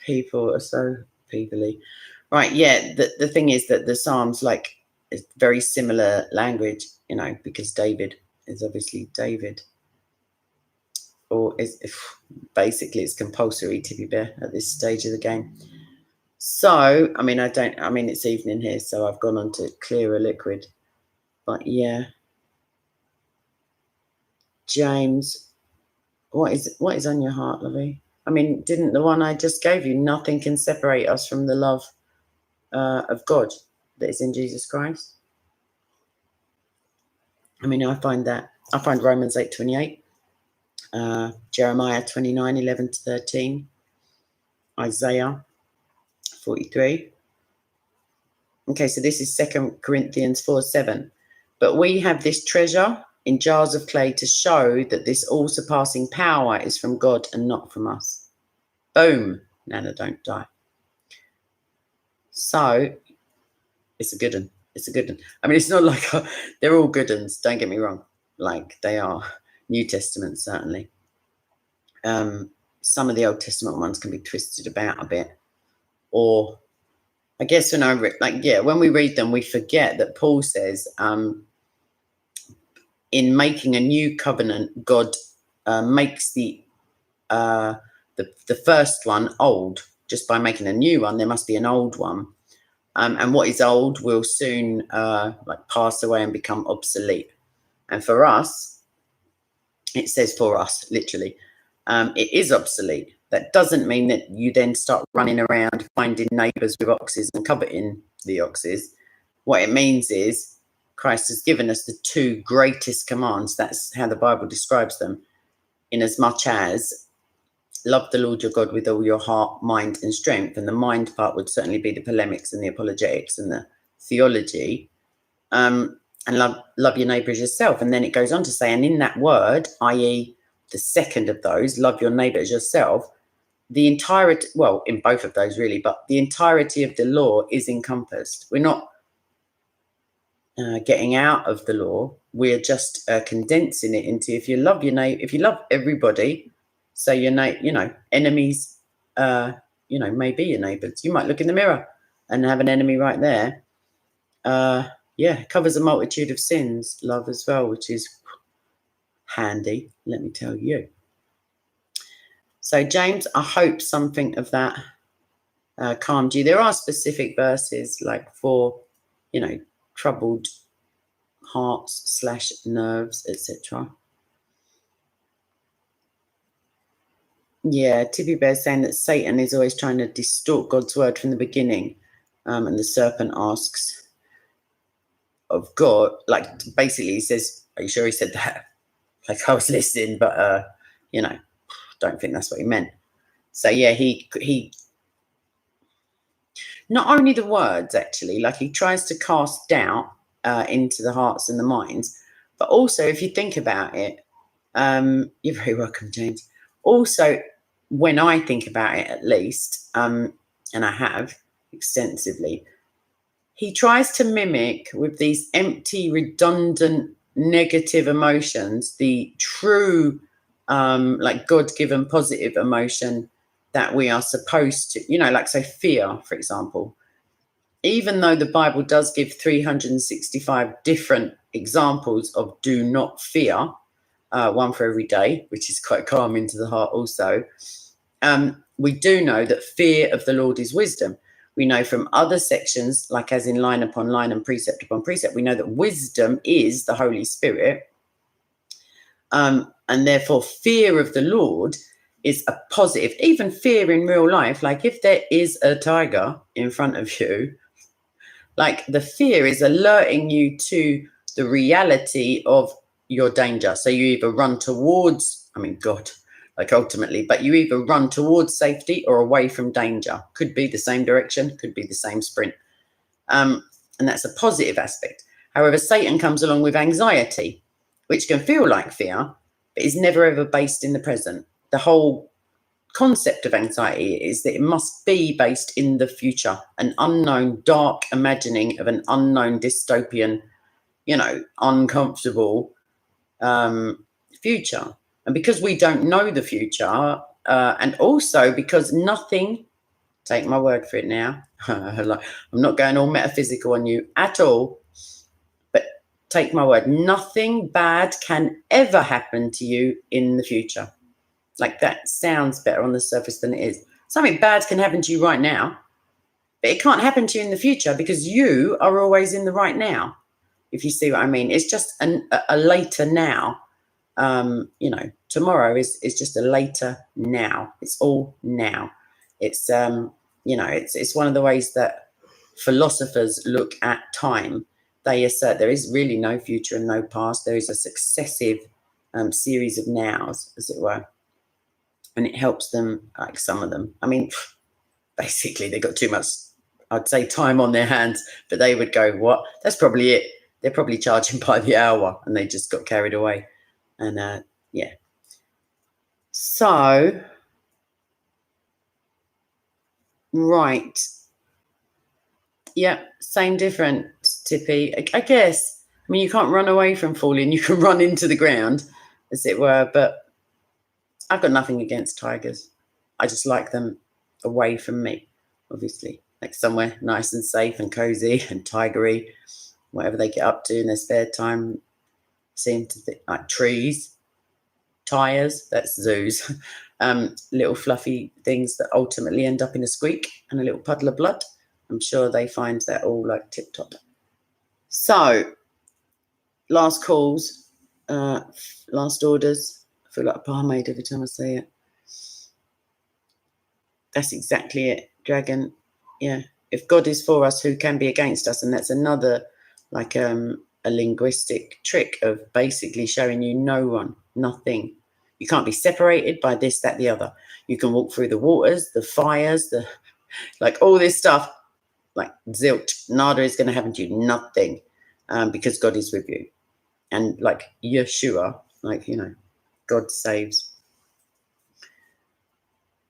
people are so peoply. Right, yeah, the thing is that the Psalms, like, is very similar language, you know, because David is obviously David. Or basically it's compulsory to be there at this stage of the game. So, I mean, it's evening here, so I've gone on to clearer liquid. But yeah. James, what is on your heart, lovey? I mean, didn't the one I just gave you, nothing can separate us from the love of God that is in Jesus Christ? I mean, I find Romans 8:28, Jeremiah 29:11-13, Isaiah 43. Okay, so this is 2 Corinthians 4:7. But we have this treasure in jars of clay to show that this all-surpassing power is from God and not from us. Boom. Nana, don't die. So it's a good one. It's a good one. I mean, it's not like they're all good ones. Don't get me wrong. Like they are New Testament, certainly. Some of the Old Testament ones can be twisted about a bit. Or I guess when we read them, we forget that Paul says, in making a new covenant, God makes the first one old. Just by making a new one, there must be an old one. And what is old will soon pass away and become obsolete. And for us, It says for us, literally. It is obsolete. That doesn't mean that you then start running around finding neighbours with oxes and coveting the oxes. What it means is Christ has given us the two greatest commands. That's how the Bible describes them. In as much as love the Lord your God with all your heart, mind, and strength. And the mind part would certainly be the polemics and the apologetics and the theology. And love your neighbour as yourself. And then it goes on to say, and in that word, i.e., the second of those, love your neighbour as yourself, the entirety, well, in both of those really, but the entirety of the law is encompassed. We're not getting out of the law. We're just condensing it into, if you love your neighbour, if you love everybody, so enemies, may be your neighbours. You might look in the mirror and have an enemy right there. It covers a multitude of sins, love as well, which is handy, let me tell you. So, James, I hope something of that calmed you. There are specific verses like for, troubled hearts / nerves, etc. Yeah, Tippy Bear's saying that Satan is always trying to distort God's word from the beginning. And the serpent asks of God, like basically he says, are you sure he said that? Like I was listening, but don't think that's what he meant. So yeah, he not only the words actually, like he tries to cast doubt into the hearts and the minds, but also if you think about it, you're very welcome, James. Also, when I think about it, at least, and I have extensively, he tries to mimic with these empty, redundant, negative emotions the true, like God-given positive emotion that we are supposed to, like so fear, for example. Even though the Bible does give 365 different examples of do not fear, one for every day, which is quite calming to the heart also, we do know that fear of the Lord is wisdom. We know from other sections, like as in line upon line and precept upon precept, we know that wisdom is the Holy Spirit. And therefore, fear of the Lord is a positive. Even fear in real life, like if there is a tiger in front of you, like the fear is alerting you to the reality of your danger. So you either run towards, ultimately, but you either run towards safety or away from danger. Could be the same direction, could be the same sprint. And that's a positive aspect. However, Satan comes along with anxiety, which can feel like fear, but is never ever based in the present. The whole concept of anxiety is that it must be based in the future, an unknown, dark imagining of an unknown dystopian, uncomfortable future. And because we don't know the future, and also because nothing, take my word for it now, I'm not going all metaphysical on you at all, but take my word, nothing bad can ever happen to you in the future. Like that sounds better on the surface than it is. Something bad can happen to you right now, but it can't happen to you in the future because you are always in the right now, if you see what I mean. It's just a later now. Tomorrow is just a later now. It's all now. It's it's one of the ways that philosophers look at time. They assert there is really no future and no past. There is a successive series of nows, as it were, and it helps them. Like some of them, basically they got too much, I'd say, time on their hands, but they would go, what? That's probably it. They're probably charging by the hour, and they just got carried away. And so right, same difference, Tippy. I guess. You can't run away from falling. You can run into the ground, as it were. But I've got nothing against tigers. I just like them away from me, obviously, like somewhere nice and safe and cozy and tigery, whatever they get up to in their spare time. Seem to think like trees. Tires, that's zoos, little fluffy things that ultimately end up in a squeak and a little puddle of blood. I'm sure they find that all like tip top. So, last calls, last orders. feel like a barmaid every time I say it. That's exactly it, Dragon. Yeah. If God is for us, who can be against us? And that's another, like, a linguistic trick of basically showing you no one, nothing. You can't be separated by this, that, the other. You can walk through the waters, the fires, like all this stuff, like zilch, nada is going to happen to you, nothing, because God is with you. And like Yeshua, like, God saves.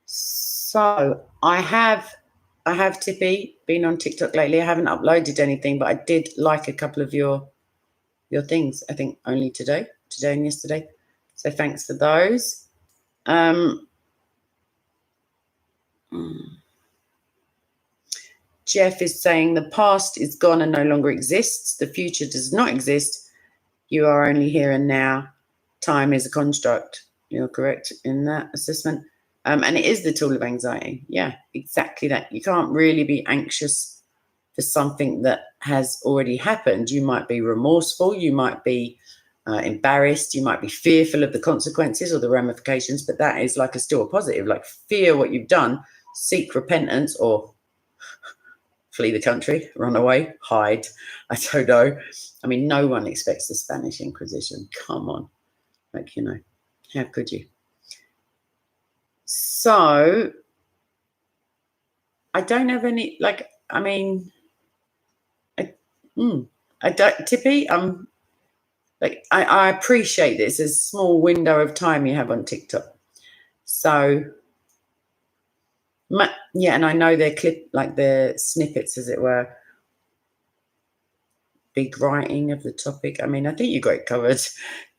So I have Tippy been on TikTok lately. I haven't uploaded anything, but I did like a couple of your things. I think only today and yesterday. So thanks for those. Jeff is saying the past is gone and no longer exists. The future does not exist. You are only here and now. Time is a construct. You're correct in that assessment. And it is the tool of anxiety. Yeah, exactly that. You can't really be anxious for something that has already happened. You might be remorseful. You might be embarrassed. You might be fearful of the consequences or the ramifications. But that is like still a positive. Like, fear what you've done, seek repentance, or flee the country, run away, hide. I don't know. I mean, no one expects the Spanish Inquisition. Come on. Like, how could you? So I don't have any, like, I mean, I don't, Tippy, like, I appreciate this. It's a small window of time you have on TikTok. So, yeah, and I know they're they're snippets, as it were. Big writing of the topic. I mean, I think you got it covered,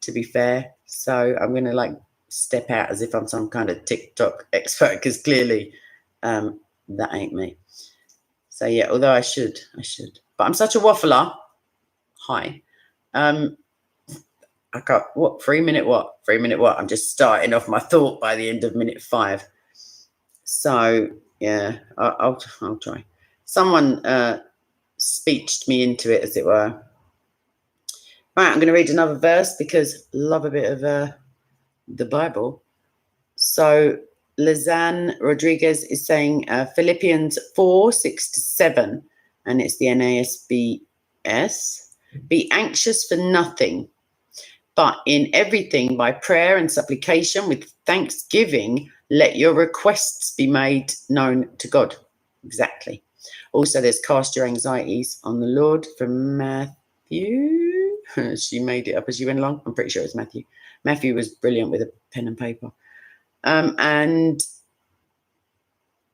to be fair. So I'm going to step out as if I'm some kind of TikTok expert, because clearly that ain't me. So yeah, although I should, but I'm such a waffler. Hi. I got 3 minute what? I'm just starting off my thought by the end of minute 5. So yeah, I'll try. Someone speeched me into it, as it were. Right, I'm going to read another verse because I love a bit of the Bible. So Lizanne Rodriguez is saying Philippians 4:6-7, and it's the NASBS. Be anxious for nothing, but in everything by prayer and supplication with thanksgiving, let your requests be made known to God. Exactly. Also, there's cast your anxieties on the Lord from Matthew. She made it up as you went along. I'm pretty sure it's Matthew. Matthew was brilliant with a pen and paper. And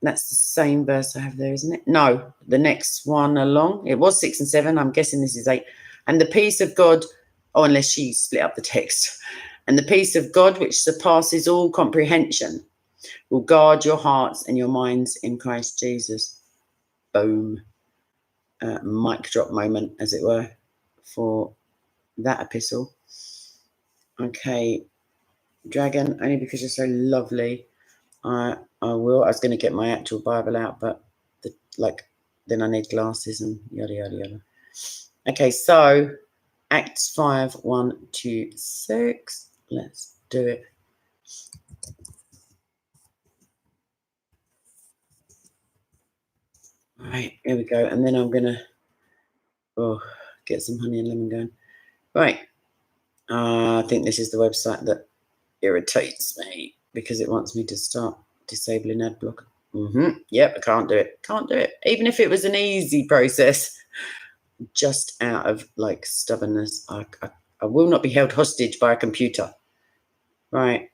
that's the same verse I have there, isn't it? No, the next one along. It was 6 and 7. I'm guessing this is 8. And the peace of God, unless she split up the text. And the peace of God, which surpasses all comprehension, will guard your hearts and your minds in Christ Jesus. Boom. Mic drop moment, as it were, for that epistle. Okay, Dragon, only because you're so lovely, I will. I was going to get my actual Bible out, but then I need glasses and yada yada yada. Okay, so Acts 5:1-6. Let's do it. All right, here we go. And then I'm going to get some honey and lemon going. Right. I think this is the website that irritates me because it wants me to start disabling ad blocker. Yep, I can't do it. Even if it was an easy process, just out of stubbornness, I will not be held hostage by a computer. Right.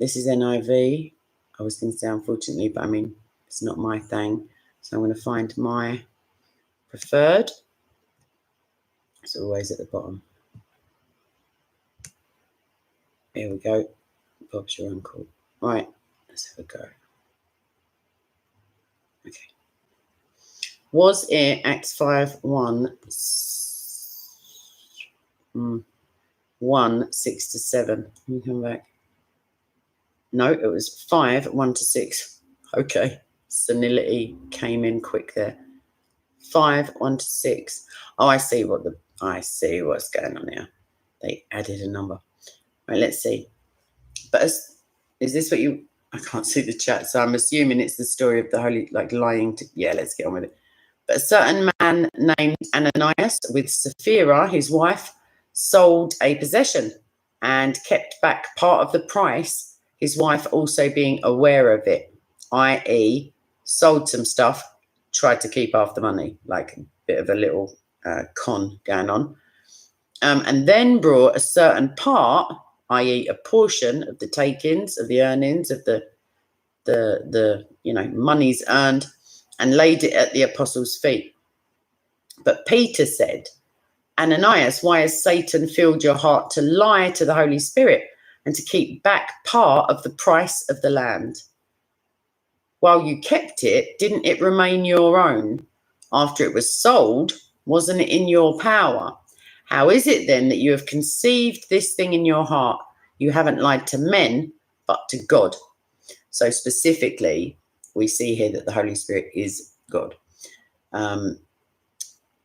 This is NIV. I was going to say unfortunately, but I mean, it's not my thing. So I'm going to find my preferred. It's always at the bottom. Here we go. Bob's your uncle. Right, let's have a go. Okay. Was it Acts 5:1-6-7? Let me come back. No, it was 5:1-6. Okay. Senility came in quick there. 5:1-6. Oh, I see what's going on here. They added a number. Right, let's see. But is this what you? I can't see the chat, so I'm assuming it's the story of the holy, like lying to. Yeah, let's get on with it. But a certain man named Ananias, with Sapphira, his wife, sold a possession and kept back part of the price, his wife also being aware of it, i.e., sold some stuff, tried to keep half the money, like a bit of a little con going on, and then brought a certain part, i.e., a portion of the takings, of the earnings, of the monies earned, and laid it at the apostles' feet. But Peter said, Ananias, why has Satan filled your heart to lie to the Holy Spirit and to keep back part of the price of the land? While you kept it, didn't it remain your own? After it was sold, wasn't it in your power? How is it then that you have conceived this thing in your heart? You haven't lied to men, but to God. So specifically, we see here that the Holy Spirit is God. And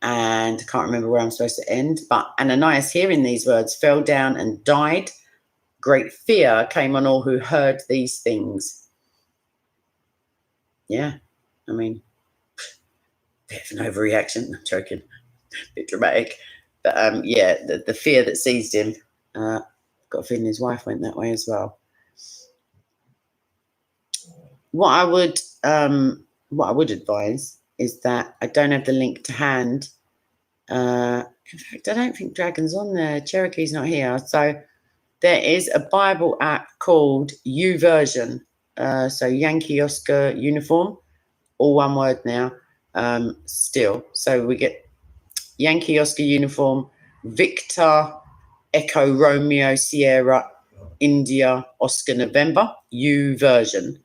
I can't remember where I'm supposed to end, but Ananias, hearing these words, fell down and died. Great fear came on all who heard these things. Yeah, I mean, bit of an overreaction. I'm joking, a bit dramatic. But yeah, the fear that seized him, got a feeling his wife went that way as well. What I would advise is that I don't have the link to hand. In fact, I don't think Dragon's on there. Cherokee's not here. So there is a Bible app called YouVersion. So Yankee Oscar Uniform, all one word now, still. So we get Yankee Oscar Uniform, Victor Echo Romeo Sierra India Oscar November, YouVersion.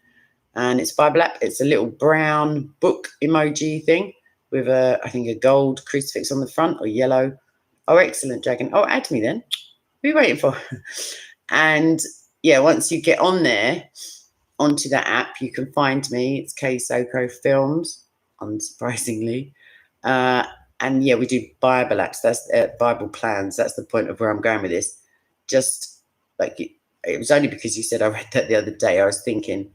And it's Bible app. It's a little brown book emoji thing with I think a gold crucifix on the front, or yellow. Oh, excellent, Dragon. Oh, add me then. What are you waiting for? And yeah, once you get on there, onto that app, you can find me. It's K Soko Films, unsurprisingly. And yeah, we do Bible apps. That's Bible plans. That's the point of where I'm going with this. Just like it was only because you said I read that the other day. I was thinking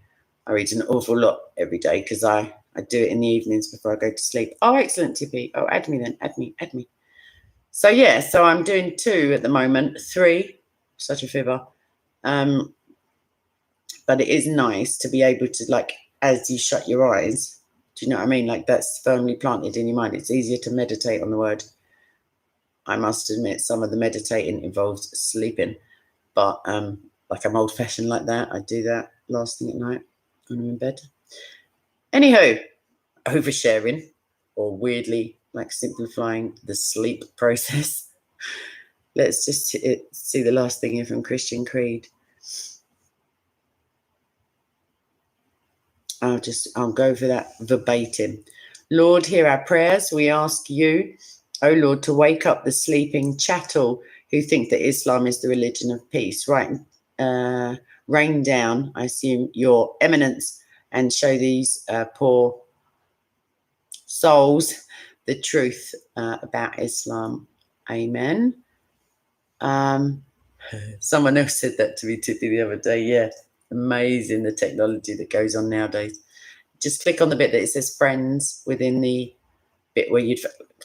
I read an awful lot every day because I do it in the evenings before I go to sleep. Oh, excellent, Tippy. Oh, add me then. Add me. So yeah, so I'm doing 2 at the moment, 3. Such a fibber. But it is nice to be able to, like, as you shut your eyes, do you know what I mean? Like, that's firmly planted in your mind. It's easier to meditate on the word. I must admit, some of the meditating involves sleeping, but like I'm old fashioned like that. I do that last thing at night when I'm in bed. Anywho, oversharing, or weirdly like simplifying the sleep process. Let's just see the last thing here from Christian Creed. I'll go for that verbatim. Lord, hear our prayers. We ask you, O Lord, to wake up the sleeping chattel who think that Islam is the religion of peace. Right, rain down, I assume, your eminence, and show these poor souls the truth about Islam. Amen. Someone else said that to me, Tippy, the other day. Yeah, amazing the technology that goes on nowadays. Just click on the bit that it says friends within the bit where you'd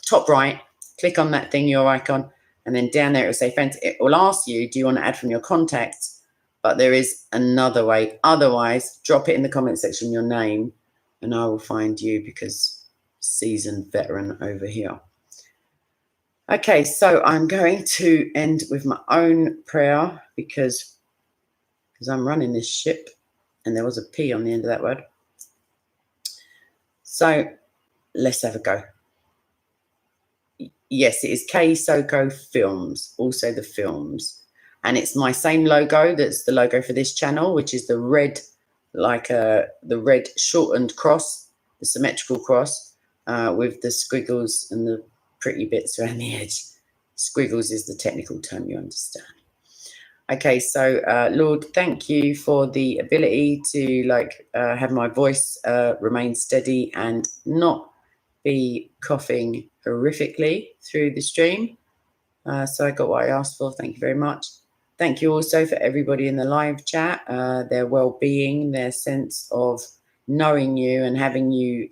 top right, click on that thing, your icon, and then down there it will say friends. It will ask you, do you want to add from your contacts? But there is another way. Otherwise, drop it in the comment section, your name, and I will find you, because seasoned veteran over here. Okay, so I'm going to end with my own prayer because I'm running this ship, and there was a P on the end of that word. So let's have a go. Yes, it is K Soko Films, also the films. And it's my same logo that's the logo for this channel, which is the red, like the red shortened cross, the symmetrical cross, with the squiggles and the pretty bits around the edge. Squiggles is the technical term, you understand. Okay, so Lord, thank you for the ability to have my voice remain steady and not be coughing horrifically through the stream. So I got what I asked for. Thank you very much. Thank you also for everybody in the live chat, their well-being, their sense of knowing you and having you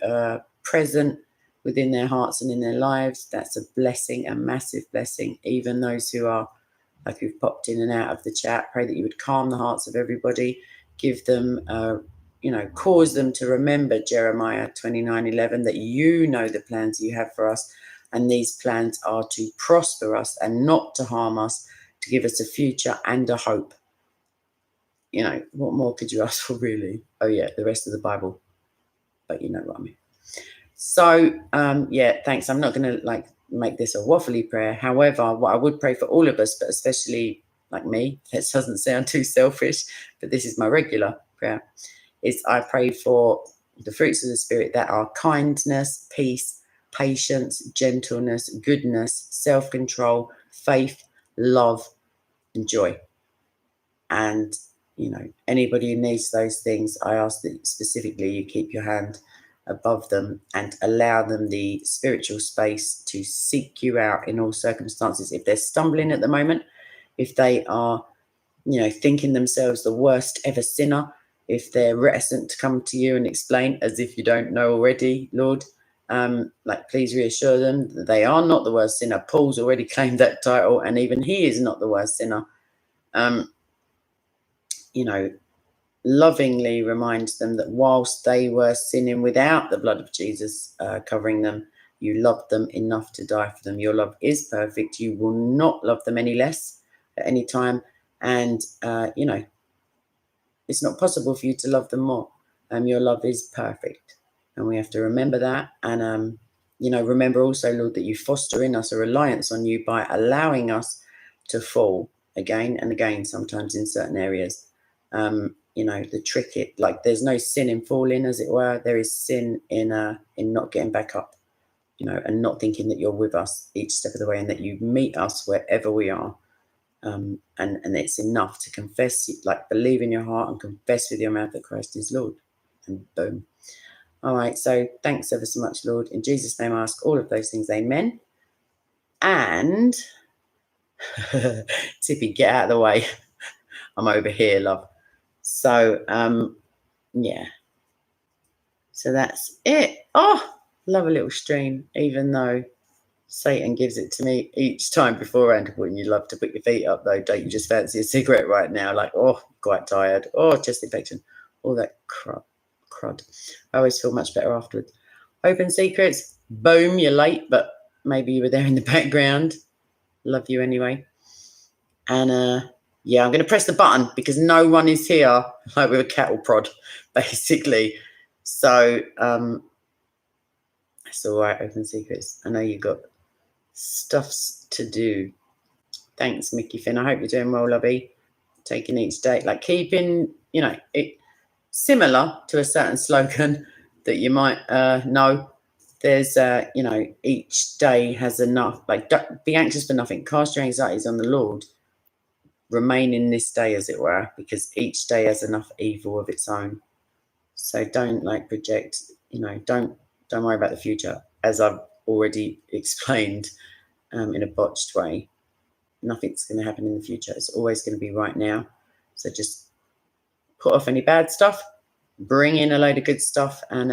present within their hearts and in their lives. That's a blessing, a massive blessing. Even those who are, like, who've popped in and out of the chat, pray that you would calm the hearts of everybody, give them, cause them to remember Jeremiah 29:11, that you know the plans you have for us, and these plans are to prosper us and not to harm us, to give us a future and a hope. What more could you ask for, really? Oh yeah, the rest of the Bible, but you know what I mean. So thanks. I'm not going to make this a waffly prayer. However, what I would pray for all of us, but especially like me, it doesn't sound too selfish, but this is my regular prayer, is I pray for the fruits of the Spirit that are kindness, peace, patience, gentleness, goodness, self-control, faith, love, and joy. And anybody who needs those things, I ask that specifically you keep your hand above them and allow them the spiritual space to seek you out in all circumstances. If they're stumbling at the moment, if they are thinking themselves the worst ever sinner, if they're reticent to come to you and explain, as if you don't know already, Lord, please reassure them that they are not the worst sinner. Paul's already claimed that title, and even he is not the worst sinner. Lovingly reminds them that whilst they were sinning without the blood of Jesus covering them, you loved them enough to die for them. Your love is perfect. You will not love them any less at any time. And, it's not possible for you to love them more. Your love is perfect. And we have to remember that. And, remember also, Lord, that you foster in us a reliance on you by allowing us to fall again and again, sometimes in certain areas. The trick, there's no sin in falling, as it were. There is sin in not getting back up, and not thinking that you're with us each step of the way and that you meet us wherever we are. And it's enough to confess, believe in your heart and confess with your mouth that Christ is Lord, and boom. All right, so thanks ever so much, Lord. In Jesus' name I ask all of those things, amen. And Tippy, get out of the way. I'm over here, love. So so that's it. Oh, love a little stream, even though Satan gives it to me each time beforehand. Wouldn't you love to put your feet up, though? Don't you just fancy a cigarette right now? Quite tired. Chest infection. All that crud. I always feel much better afterwards. Open secrets. Boom, you're late, but maybe you were there in the background. Love you anyway. And I'm going to press the button because no one is here, like with a cattle prod, basically. So that's all right, Open Secrets. I know you've got stuffs to do. Thanks, Mickey Finn. I hope you're doing well, lovey. Taking each day, keeping, it similar to a certain slogan that you might know. There's, each day has enough. Don't be anxious for nothing. Cast your anxieties on the Lord. Remain in this day, as it were, because each day has enough evil of its own. So don't project, don't worry about the future, as I've already explained in a botched way. Nothing's going to happen in the future. It's always going to be right now. So just put off any bad stuff, bring in a load of good stuff, and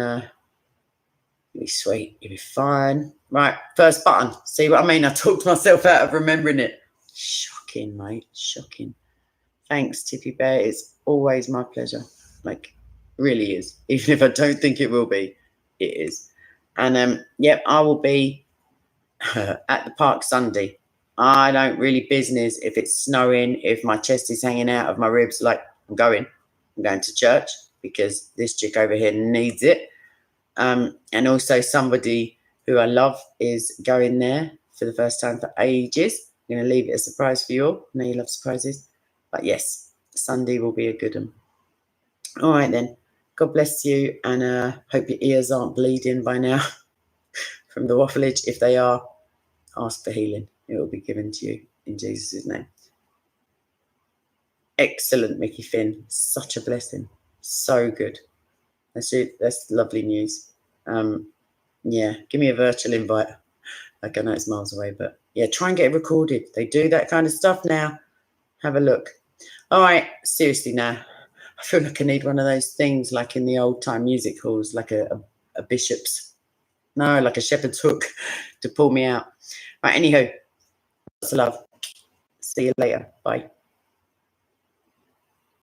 you'll be sweet. You'll be fine. Right, first button. See what I mean? I talked myself out of remembering it. Shocking, mate. Shocking. Thanks, Tippy Bear. It's always my pleasure. Really is. Even if I don't think it will be, it is. And I will be at the park Sunday. I don't really business if it's snowing, if my chest is hanging out of my ribs. I'm going to church because this chick over here needs it. And also somebody who I love is going there for the first time for ages. I'm going to leave it a surprise for you all. I know you love surprises. But yes, Sunday will be a good one. All right then. God bless you, and hope your ears aren't bleeding by now from the waffleage. If they are, ask for healing. It will be given to you in Jesus' name. Excellent, Mickey Finn. Such a blessing. So good. That's lovely news. Give me a virtual invite. I know it's miles away, but try and get it recorded. They do that kind of stuff now. Have a look. All right, seriously now. I feel like I need one of those things like in the old time music halls, like a bishop's, no, like a shepherd's hook to pull me out. Right, anywho, lots of love. See you later. Bye.